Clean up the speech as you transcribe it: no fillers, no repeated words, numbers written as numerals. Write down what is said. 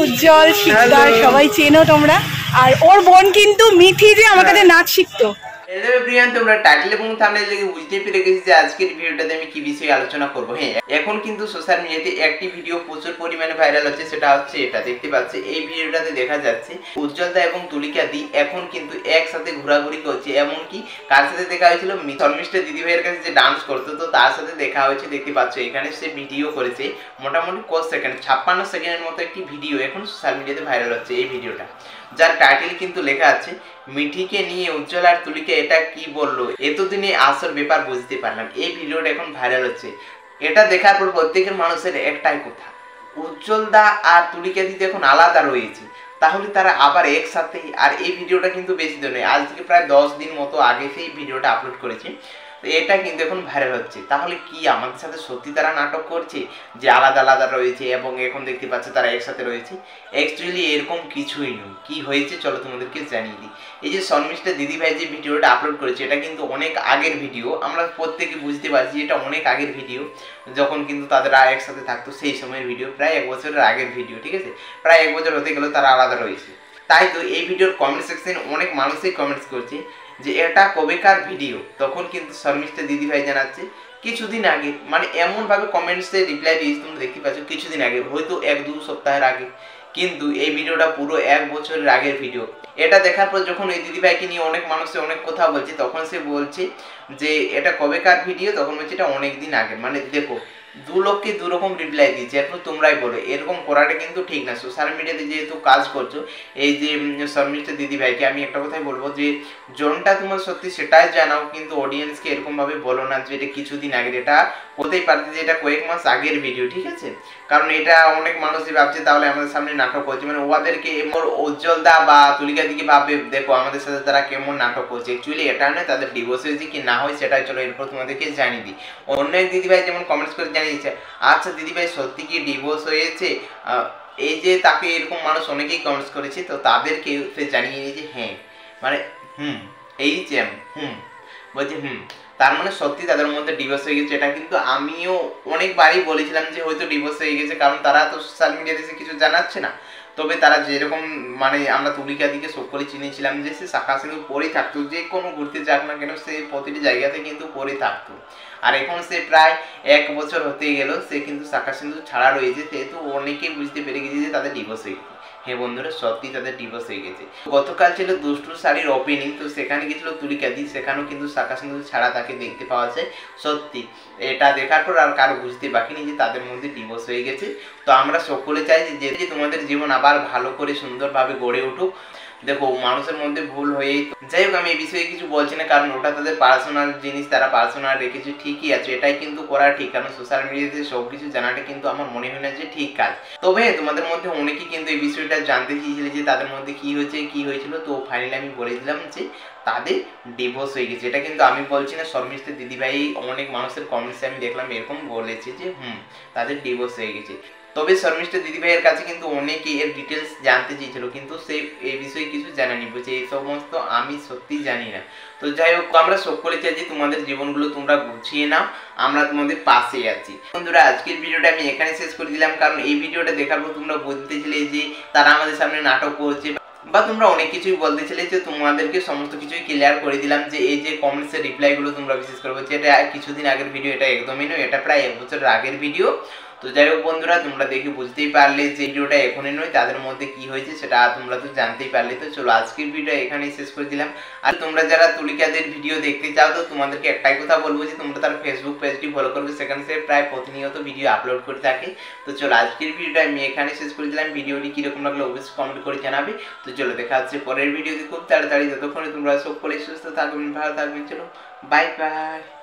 উজ্জ্বল শিকদার সবাই চেনো তোমরা। আর ওর বোন কিন্তু মিঠি যে আমার কাছে নাচ শিখতো। হ্যালো এভরিওয়ান, তোমরা টাইটেল এবং থাম্বনেল দেখে বুঝতে পেরে গেছি যে আজকের ভিডিওটাতে আমি কি বিষয়ে আলোচনা করব। হ্যাঁ, এখন কিন্তু সোশ্যাল মিডিয়াতে একটি ভিডিও প্রচুর পরিমাণে ভাইরাল হচ্ছে, সেটা হচ্ছে এটা দেখতে পাচ্ছি। এই ভিডিওটাতে দেখা যাচ্ছে উজ্জ্বলদা এবং তুলিকা দি এখন কিন্তু একসাথে ঘোরাঘুরি করছে। এমনকি কার সাথে দেখা হয়েছিল, শর্মিষ্ঠা দিদিভাইয়ের কাছে যে ডান্স করতো, তো তার সাথে দেখা হয়েছে। দেখতে পাচ্ছ এখানে সে ভিডিও করেছে মোটামুটি কত সেকেন্ড, 56 সেকেন্ডের মতো একটি ভিডিও এখন সোশ্যাল মিডিয়াতে ভাইরাল হচ্ছে। এই ভিডিওটা যার টাইটেল কিন্তু লেখা আছে মিঠিকে নিয়ে উজ্জ্বল আর তুলিকা এটা কি বললো, এতদিনে আসল ব্যাপার বুঝতে পারলাম। এই ভিডিওটা এখন ভাইরাল হচ্ছে। এটা দেখার পর প্রত্যেকের মানুষের একটাই কথা, উজ্জ্বলদা আর তুলিকা দিদি এখন আলাদা রয়েছে, তাহলে তারা আবার একসাথে। আর এই ভিডিওটা কিন্তু বেশি দিন নয়, আজ থেকে প্রায় 10 দিন মতো আগে সেই ভিডিওটা আপলোড করেছে। তো এটা কিন্তু এখন ভাইরাল হচ্ছে। তাহলে কি আমাদের সাথে সত্যি তারা নাটক করছে যে আলাদা আলাদা রয়েছে এবং এখন দেখতে পাচ্ছে তারা একসাথে রয়েছে? অ্যাকচুয়ালি এরকম কিছুই নয়। কি হয়েছে চলো তোমাদেরকে জানিয়ে দিই। এই যে শর্মিষ্ঠা দিদিভাই যে ভিডিওটা আপলোড করেছে, এটা কিন্তু অনেক আগের ভিডিও। আমরা প্রত্যেকে বুঝতে পারছি এটা অনেক আগের ভিডিও, যখন কিন্তু তারা একসাথে থাকতো সেই সময়ের ভিডিও, প্রায় 1 বছরের আগের ভিডিও। ঠিক আছে, প্রায় 1 বছর হতে গেল তারা আলাদা রয়েছে। তাই তো এই ভিডিওর কমেন্ট সেকশনে অনেক মানুষই কমেন্টস করছে যে এটা কবেকার ভিডিও। তখন কিন্তু শর্মিষ্ঠা দিদিভাই জানাচ্ছে কিছুদিন আগে, মানে এমনভাবে কমেন্টসে রিপ্লাই দিয়েছে তোমরা দেখতে পাচ্ছ, কিছুদিন আগে, হয়তো 1-2 সপ্তাহের আগে। কিন্তু এই ভিডিওটা পুরো 1 বছরের আগের ভিডিও। এটা দেখার পর যখন এই দিদিভাইকে নিয়ে অনেক মানুষে অনেক কথা বলছে, তখন সে বলছে যে এটা কবেকার ভিডিও, তখন বলছে এটা অনেক দিন আগে। মানে দেখো, 2 লোককে 2 রকম রিপ্লাই দিয়েছে। এখন তোমরাই বলো এরকম করাটা কিন্তু ঠিক না। সোশ্যাল মিডিয়াতে যেহেতু কাজ করছো, এই যে শর্মিষ্ঠা দিদিভাইকে আমি একটা কথাই বলবো যে জনটা তোমার সত্যি সেটাই জানাও, কিন্তু অডিয়েন্সকে এরকমভাবে বলো না যে এটা কিছুদিন আগের। এটা হতেই পারছে যে এটা কয়েক মাস আগের ভিডিও। ঠিক আছে, কারণ এটা অনেক মানুষই ভাবছে তাহলে আমাদের সামনে নাটক করছে, মানে ওদেরকে উজ্জ্বলদা বা তুলিকা দিকে ভাবে দেখো আমাদের সাথে তারা কেমন নাটক করছে। অ্যাকচুয়ালি এটা নয়, তাদের ডিভোর্স হয়েছে কি না হয় সেটাই চলো এরপর তোমাদেরকে জানিয়ে দিই। অন্য এক দিদিভাই যেমন কমেন্টস করে জানিয়েছে, আচ্ছা দিদিভাই সত্যি কি ডিভোর্স হয়েছে? এই যে তাকে এরকম মানুষ অনেকেই কমেন্টস করেছে, তো তাদেরকে জানিয়ে দিয়েছে হ্যাঁ, মানে এইচএম বলছে তার মানে সত্যি তাদের মধ্যে ডিভোর্স হয়ে গেছে। এটা কিন্তু আমিও অনেকবারই বলেছিলাম যে হয়তো ডিভোর্স হয়ে গেছে, কারণ তারা তো সোশ্যাল মিডিয়াতে কিছু জানাচ্ছে না। তবে তারা যেরকম, মানে আমরা তুলিকা দিকে সকলে চিনেছিলাম যে সে শাখা সিঁদুর পরেই থাকতো, যে কোনো ঘুরতে যাক না কেন সে প্রতিটি জায়গাতে কিন্তু পরে থাকতো। আর এখন সে প্রায় 1 বছর হতে গেল সে কিন্তু শাখা সিঁদুর ছাড়া রয়েছে, সেহেতু অনেকেই বুঝতে পেরে গেছে যে তাদের ডিভোর্স হয়ে গেছে। হ্যাঁ বন্ধুরা, সত্যি তাদের ডিভোর্স হয়ে গেছে। গতকাল ছিল দুষ্টুর শাড়ির ওপেনিং, তো সেখানে গেছিল তুলিকা দি, সেখানেও কিন্তু শাখা সিঁদুর ছাড়া তাকে দেখতে পাওয়া যায়। সত্যি এটা দেখার পর আর কারো বুঝতে বাকি নেই যে তাদের মধ্যে ডিভোর্স হয়ে গেছে। তো আমরা সকলে চাই যে তোমাদের জীবন আবার ভালো করে সুন্দরভাবে গড়ে উঠুক। দেখো মানুষের মধ্যে ভুল হয়েই, যাই হোক আমি এই বিষয়ে কিছু বলছি না, কারণ ওটা তাদের পার্সোনাল জিনিস, তারা পার্সোনাল রেখেছে, ঠিকই আছে, এটাই কিন্তু করা ঠিক। কারণ সোশ্যাল মিডিয়াতে সব কিছু জানাটা কিন্তু আমার মনে হয় না যে ঠিক কাজ। তবে তোমাদের মধ্যে অনেকেই কিন্তু এই বিষয়টা জানতে চেয়েছিলে যে তাদের মধ্যে কি হয়েছে কি হয়েছিল, তো ফাইনালি আমি বলে দিলাম যে তাদের ডিভোর্স হয়ে গেছে। এটা কিন্তু আমি বলছি না, শর্মিষ্ঠা দিদিভাই অনেক মানুষের কমেন্টসে আমি দেখলাম এরকম বলেছে যে তাদের ডিভোর্স হয়ে গেছে। তবে শর্মিষ্ঠা দিদিভাইয়ের কাছে কিন্তু অনেকে এর ডিটেলস জানতে চেয়েছিল, কিন্তু সে এই বিষয়ে কিছু জানানি, বলছে এই সমস্ত আমি সত্যি জানি না। তো যাই হোক, আমরা সকলে চাই যে তোমাদের জীবনগুলো তোমরা গুছিয়ে নাও, আমরা তোমাদের পাশে আছি। বন্ধুরা আজকের ভিডিওটা আমি এখানে শেষ করে দিলাম, কারণ এই ভিডিওটা দেখার পর তোমরা বলতেছিলে যে তারা আমাদের সামনে নাটক করছে, বা তোমরা অনেক কিছুই বলতেছিলে যে তোমাদেরকে সমস্ত কিছুই ক্লিয়ার করে দিলাম যে এই যে কমেন্টসের রিপ্লাইগুলো তোমরা বিশেষ করে বলছে এটা কিছুদিন আগের ভিডিও, এটা একদমই নয়, এটা প্রায় 1 বছরের আগের ভিডিও। তো যাই হোক বন্ধুরা, তোমরা দেখে বুঝতেই পারলে যে ভিডিওটা এখনই নয়, তাদের মধ্যে কি হয়েছে সেটা তোমরা তো জানতেই পারলে। তো চলো আজকের ভিডিও এখানেই শেষ করে দিলাম। আর তোমরা যারা তুলিকাদের ভিডিও দেখতে চাও, তো তোমাদেরকে একটাই কথা বলবো যে তোমরা তার ফেসবুক পেজটি ফলো করবে, সেখানে সে প্রায় প্রতিনিয়ত ভিডিও আপলোড করে থাকে। তো চলো আজকের ভিডিওটা আমি এখানে শেষ করে দিলাম। ভিডিওটি কীরকম লাগলো অবশ্যই কমেন্ট করে জানাবে। তো চলো দেখা হচ্ছে পরের ভিডিওতে খুব তাড়াতাড়ি। ততক্ষণে তোমরা সকলে সুস্থ থাকবেন, ভালো থাকবেন। চলো বাই বাই।